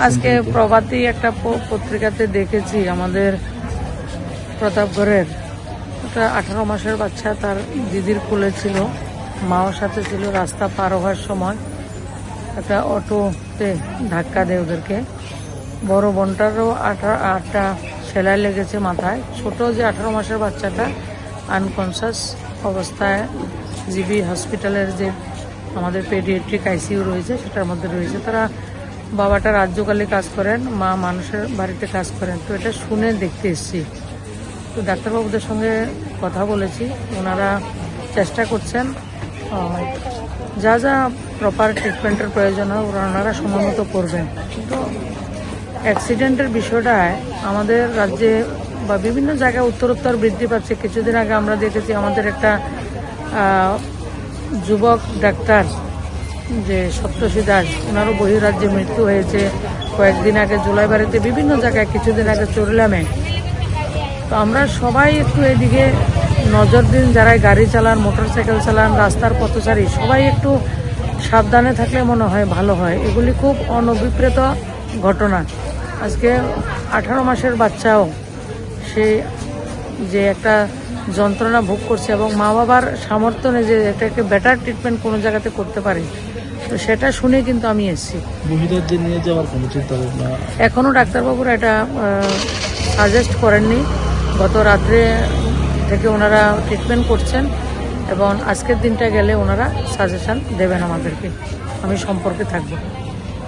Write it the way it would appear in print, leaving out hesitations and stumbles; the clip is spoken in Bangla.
আজকে প্রভাতী একটা পত্রিকাতে দেখেছি আমাদের প্রতাপগড়ের একটা 18 মাসের বাচ্চা তার দিদির কোলে ছিল, মাও সাথে ছিল। রাস্তা পার হওয়ার সময় একটা অটোতে ধাক্কা দেয় ওদেরকে। বড় বোনটারও 8টা সেলাই লেগেছে মাথায়। ছোট যে 18 মাসের বাচ্চাটা আনকনসাস অবস্থায় জিবি হসপিটালের যে আমাদের পেডিয়াট্রিক আইসিইউ রয়েছে সেটার মধ্যে রয়েছে। তারা বাবাটা রাজ্যকালে কাজ করেন, মা মানুষের বাড়িতে কাজ করেন। তো এটা শুনে দেখতে এসেছি। তো ডাক্তারবাবুদের সঙ্গে কথা বলেছি, ওনারা চেষ্টা করছেন যা যা প্রপার ট্রিটমেন্টের প্রয়োজন হয় ওনারা সময় মতো করবেন। কিন্তু অ্যাক্সিডেন্টের বিষয়টায় আমাদের রাজ্যে বা বিভিন্ন জায়গায় উত্তরোত্তর বৃদ্ধি পাচ্ছে। কিছুদিন আগে আমরা দেখেছি আমাদের একটা যুবক ডাক্তার যে সপ্তর্ষি দাস, ওনারও বহিরাজ্যে মৃত্যু হয়েছে। কয়েকদিন আগে জুলাইবাড়িতে, বিভিন্ন জায়গায় কিছুদিন আগে চরলামে। তো আমরা সবাই একটু এদিকে নজর দিন, যারা গাড়ি চালান, মোটরসাইকেল চালান, রাস্তার পথচারী সবাই একটু সাবধানে থাকলে মনে হয় ভালো হয়। এগুলি খুব অনভিপ্রেত ঘটনা। আজকে 18 মাসের বাচ্চাও সে যে একটা যন্ত্রণা ভোগ করছে এবং মা বাবার সামর্থ্য নেই যে এটাকে বেটার ট্রিটমেন্ট কোনো জায়গাতে করতে পারে। তো সেটা শুনে কিন্তু আমি এসেছি। মহিলাদের নিয়ে যাওয়ার কোনো চিন্তা ভাবনা এখনও ডাক্তারবাবুরা এটা সাজেস্ট করেননি। গত রাত্রে থেকে ওনারা ট্রিটমেন্ট করছেন এবং আজকের দিনটা গেলে ওনারা সাজেশন দেবেন আমাদেরকে। আমি সম্পর্কে থাকবো।